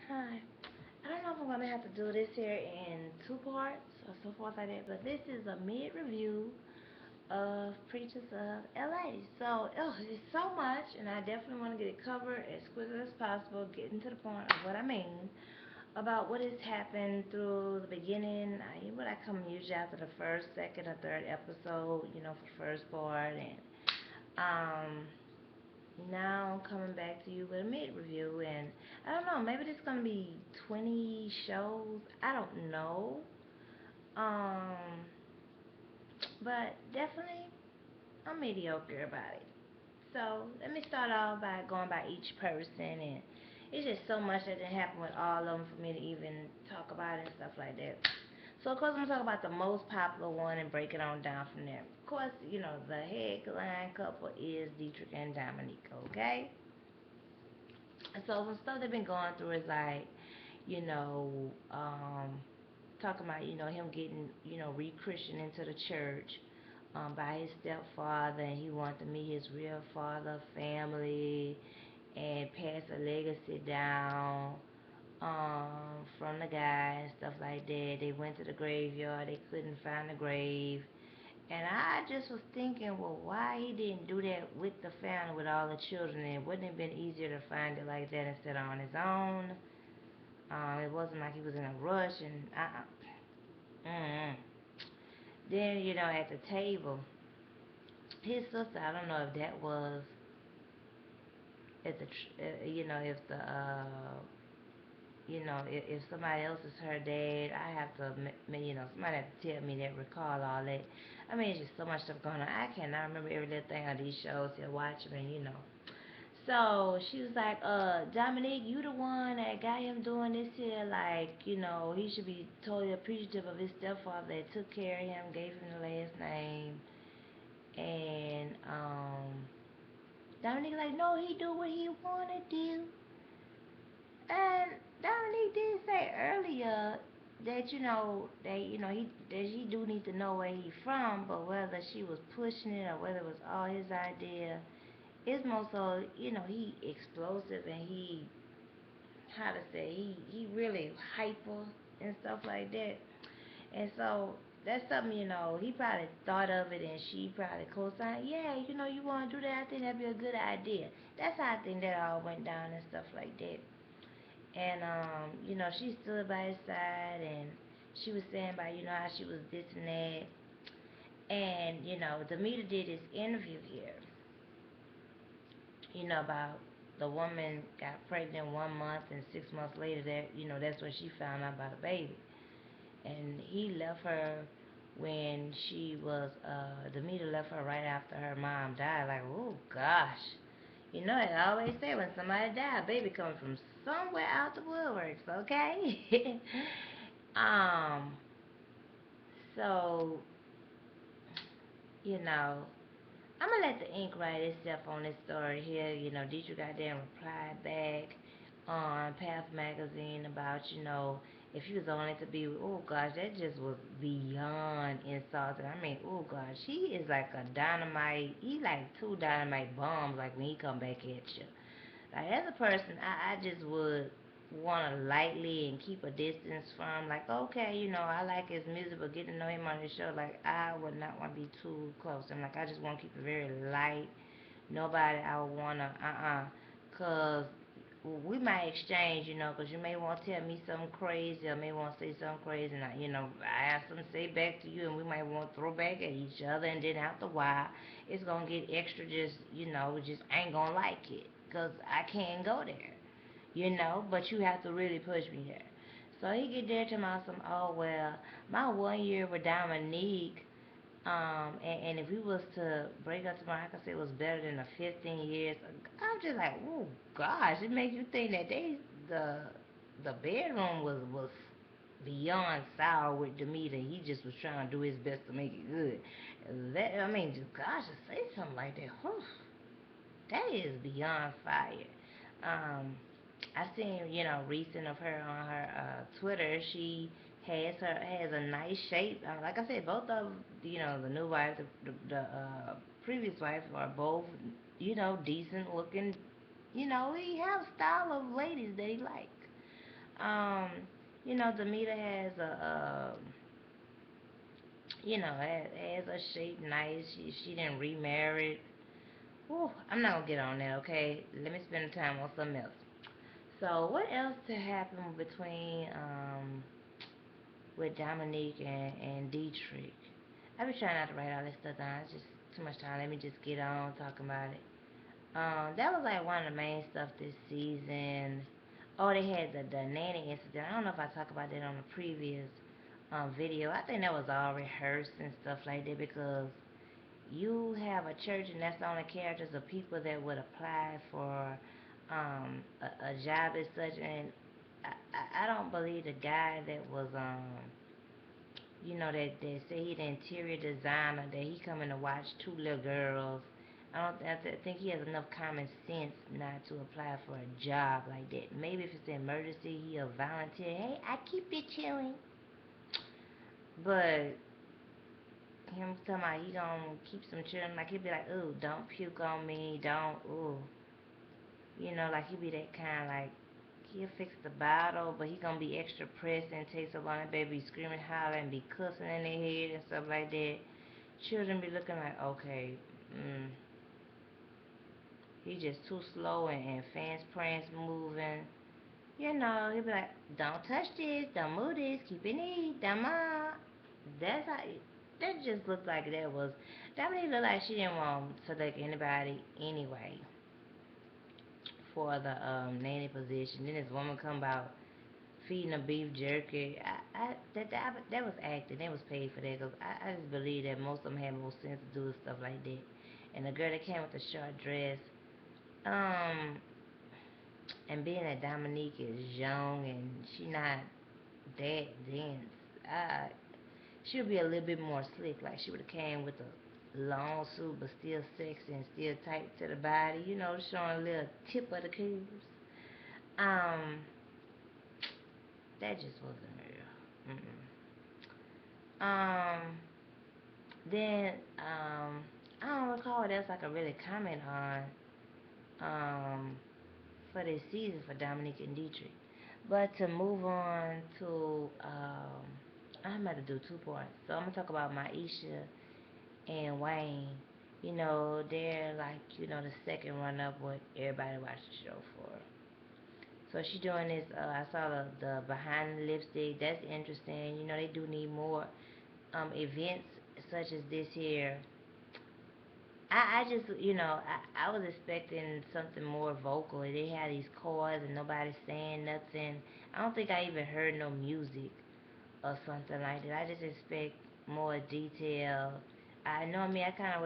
Hi. I don't know if I'm gonna have to do this here in two parts or so forth like that, but this is a mid review of Preachers of LA. So, it's so much, and I definitely want to get it covered as quickly as possible, getting to the point of what I mean about what has happened through the beginning. What I come usually after the first, second, or third episode, for the first part, and um, now I'm coming back to you with a mid review, and I don't know, maybe there's gonna be 20 shows. I don't know. Um, but definitely I'm mediocre about it. So let me start off by going by each person, and it's just so much that didn't happen with all of them for me to even talk about it and stuff like that. So of course I'm gonna talk about the most popular one and break it on down from there. Of course, the headline couple is Deitrick and Dominique. Okay. So some stuff they've been going through is like, you know, talking about, him getting, re-christened into the church by his stepfather, and he wanted to meet his real father, family, and pass a legacy down from the guy and stuff like that. They went to the graveyard, they couldn't find the grave. And I just was thinking, well, why he didn't do that with the family, with all the children? And wouldn't it have been easier to find it like that instead of on his own? It wasn't like he was in a rush and mm Then, at the table, his sister, I don't know if that was at the, if the, if somebody else is her dad, I have to, somebody have to tell me that, recall all that. I mean, it's just so much stuff going on. I cannot remember every little thing on these shows here, watch them, and. So she was like, Dominique, you the one that got him doing this here, like, he should be totally appreciative of his stepfather that took care of him, gave him the last name. And Dominique like, no, he do what he wanna do. And Dominique did say earlier that he do need to know where he from, but whether she was pushing it or whether it was all his idea, it's more so, he explosive, and he, how to say, he really hyper and stuff like that. And so that's something, he probably thought of it, and she probably co-signed, yeah, you want to do that, I think that'd be a good idea. That's how I think that all went down and stuff like that. And she stood by his side, and she was saying about, how she was this and that. And, Demeter did this interview here, about the woman got pregnant 1 month, and 6 months later, that's when she found out about the baby. And he left her when she was Demeter left her right after her mom died. Like, oh gosh. I always say when somebody die, a baby coming from somewhere out the woodworks, okay? um, so, you know, I'm gonna let the ink write itself on this story here. Dietrich goddamn replied back on Path Magazine about, if he was only to be, oh gosh, that just was beyond insulting. I mean, oh gosh, he is like a dynamite, he like two dynamite bombs, like when he come back at you. Like, as a person, I just would want to lightly and keep a distance from, like, okay, I like his music, but getting to know him on the show, like, I would not want to be too close. I'm like, I just want to keep it very light. Nobody I would want to, because we might exchange, because you may want to tell me something crazy, or may want to say something crazy, and I have something to say back to you, and we might want to throw back at each other, and then after a while, it's going to get extra, just, just ain't going to like it, because I can't go there, but you have to really push me there. So he get there to my some, oh, well, my 1 year with Dominique, and if we was to break up tomorrow, I could say it was better than the 15 years. I'm just like, oh gosh, it makes you think that the the bedroom was beyond sour with Demeter. He just was trying to do his best to make it good. That, I mean, just gosh, to say something like that, whew, that is beyond fire. Um, I seen, recent of her on her Twitter. She has a nice shape. Like I said, both of, the new wife, the previous wife, are both, decent looking. He have style of ladies that he like. Um, Demeter has has a shape nice. She didn't remarry. Whew, I'm not gonna get on that, okay? Let me spend the time on something else. So what else to happen between with Dominique and Deitrick? I be trying not to write all this stuff down. It's just too much time. Let me just get on talking about it. That was like one of the main stuff this season. Oh, they had the nanny incident. I don't know if I talked about that on the previous video. I think that was all rehearsed and stuff like that because you have a church and that's the only characters of people that would apply for a job as such. And I don't believe the guy that was that say he the interior designer, that he coming to watch two little girls. I think he has enough common sense not to apply for a job like that. Maybe if it's an emergency, he'll volunteer. Hey, I keep it chilling. But him talking about he gonna keep some children, like he'd be like, ooh, don't puke on me, don't, ooh. Like he be that kind, like, he'll fix the bottle, but he gonna be extra pressed and take so long that baby screaming, hollering, be cussing in their head and stuff like that. Children be looking like, okay, he just too slow and fast prance moving. He'll be like, don't touch this, don't move this, keep it neat, don't move. That's how, that just looked like that made it look like she didn't want to select anybody anyway for the nanny position. Then this woman come about feeding a beef jerky. That was acting. They was paid for that because I just believe that most of them had more sense to do with stuff like that. And the girl that came with the short dress, um, and being that Dominique is young and she not that dense, she would be a little bit more slick. Like she would have came with a long suit but still sexy and still tight to the body. Showing a little tip of the curves. Um, that just wasn't real. Then I don't recall what else I could really comment on for this season for Dominique and Deitrick. But to move on to I'm about to do two parts. So I'm gonna talk about Myiesha and Wayne. They're like, the second run up what everybody watched the show for. So she doing this, I saw the behind the lipstick, that's interesting. They do need more events such as this here. I just, I was expecting something more vocal. They had these chords and nobody saying nothing. I don't think I even heard no music or something like that. I just expect more detail. I know, I kind of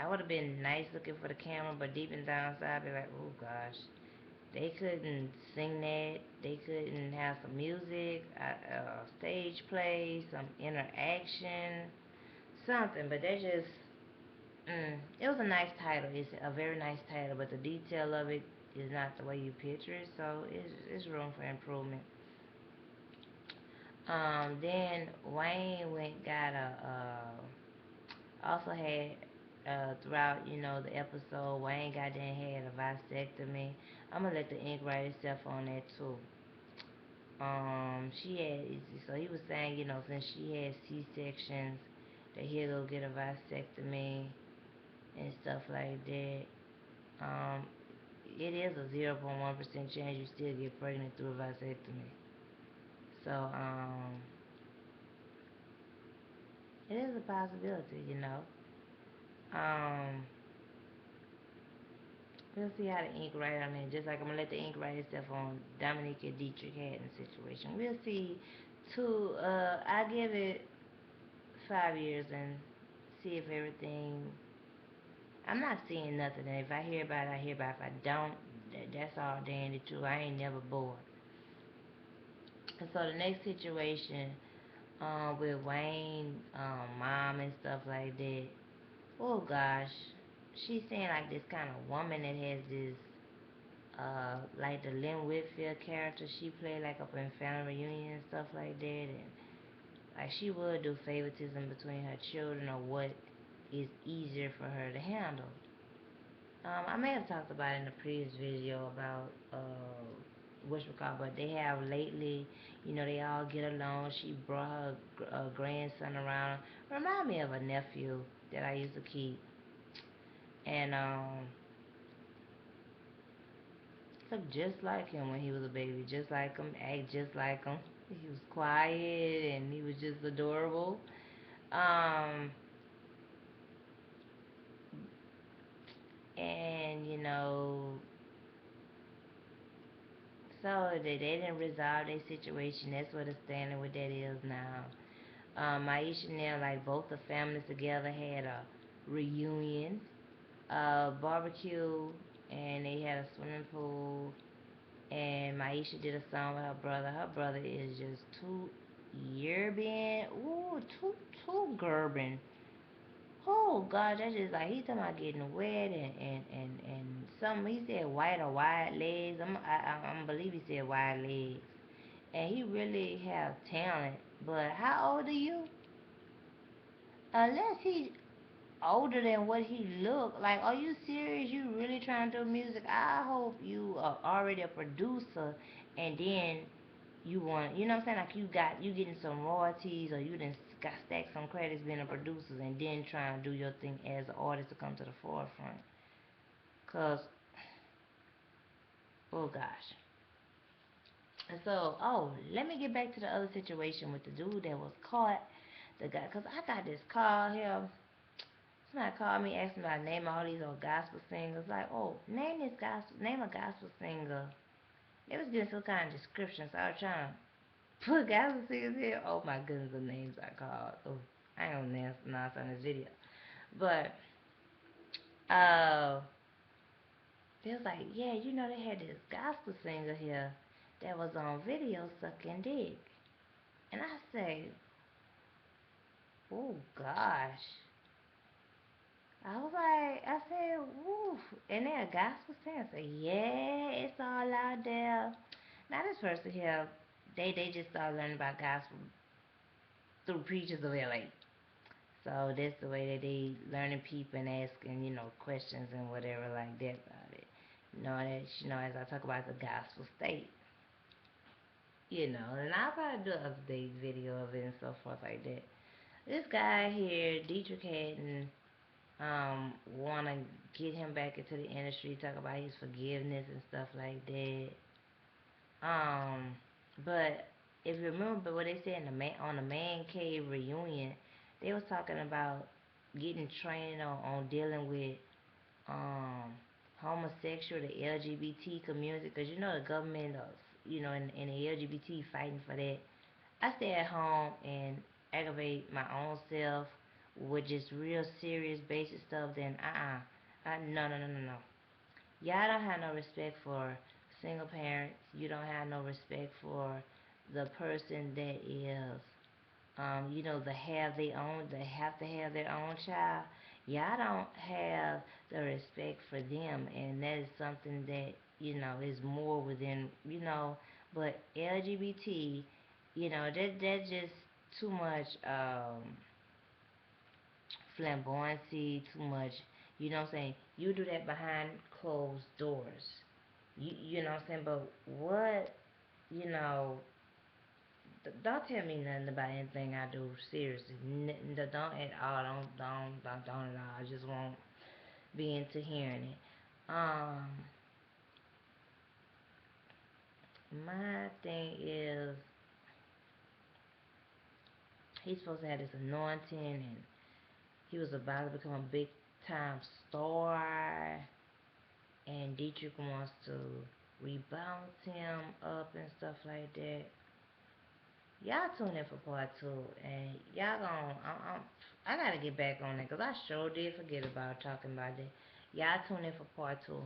I would have been nice looking for the camera, but deep and down inside, I'd be like, oh gosh. They couldn't sing that. They couldn't have some music, stage play, some interaction, something. But they just, it was a nice title. It's a very nice title, but the detail of it is not the way you picture it. So it's room for improvement. Then Wayne went got also had throughout the episode. Wayne got then had a vasectomy. I'm gonna let the ink write itself on that too. She had, so he was saying, since she had C-sections, that he'll go get a vasectomy and stuff like that. Um, it is a 0.1% chance you still get pregnant through a vasectomy. So, it is a possibility. Um, we'll see how the ink write on it. Just like I'm gonna let the ink write itself on Dominique and Deitrick Haddon situation. We'll see. I give it 5 years and see if everything. I'm not seeing nothing. And if I hear about it, I hear about it. If I don't, that's all dandy too. I ain't never bored. And so the next situation, with Wayne, mom and stuff like that. Oh gosh, she's saying like this kind of woman that has this, like the Lynn Whitfield character she played like up in family reunion and stuff like that, and like she would do favoritism between her children or what is easier for her to handle. I may have talked about it in the previous video about, but they have lately, they all get along. She brought her grandson around. Remind me of a nephew that I used to keep. And looked just like him when he was a baby, just like him, act just like him. He was quiet and he was just adorable. Um, and so they didn't resolve their situation. That's what the standing with that is now. Myiesha and them, like both the families together, had a reunion, barbecue, and they had a swimming pool. And Myiesha did a song with her brother. Her brother is just too urban, ooh, too gerban. Oh gosh, that's just like he talking about getting wet and some. He said white or wide legs. I believe he said wide legs. And he really have talent. But how old are you? Unless he's older than what he look like. Are you serious? You really trying to do music? I hope you are already a producer, and then you want, you know what I'm saying? Like you getting some royalties, or you done got stacked some credits being a producer, and then trying to do your thing as an artist to come to the forefront. Cause oh gosh. And so, let me get back to the other situation with the dude that was caught. The guy, cause I got this call here. Somebody called me asking about name all these old gospel singers. Like, name a gospel singer. They was getting some kind of description, so I was trying to put gospel singers here. Oh my goodness, the names I called. Oh, I ain't gonna announce on this video. But, uh, they was like, yeah, they had this gospel singer here that was on video sucking dick. And I say, oh gosh. I said, woof. And then a gospel singer said, yeah, it's all out there. Now this person here, they just started learning about gospel through preachers of LA. So that's the way that they learning people and asking, questions and whatever like that about it. As I talk about the gospel state, and I'll probably do an update video of it and so forth like that. This guy here, Deitrick Haddon, wanna get him back into the industry, talk about his forgiveness and stuff like that. Um, but if you remember what they said in on the Man Cave reunion, they was talking about getting trained on dealing with um homosexual, the LGBT community, because the government of in the LGBT fighting for that. I stay at home and aggravate my own self with just real serious basic stuff. Then no, no, no, no, no. Y'all don't have no respect for single parents. You don't have no respect for the person that is, they have to have their own child. Y'all don't have the respect for them, and that is something that, is more within, but LGBT, that's just too much, flamboyancy, too much, what I'm saying? You do that behind closed doors. You know what I'm saying? But what, you know, don't tell me nothing about anything I do. Seriously, don't at all. Don't at all. I just won't be into hearing it. My thing is, he's supposed to have this anointing, and he was about to become a big time star, and Deitrick wants to rebalance him up and stuff like that. Y'all tune in for part two, and y'all gon' I gotta get back on it, cause I sure did forget about talking about that. Y'all tune in for part two.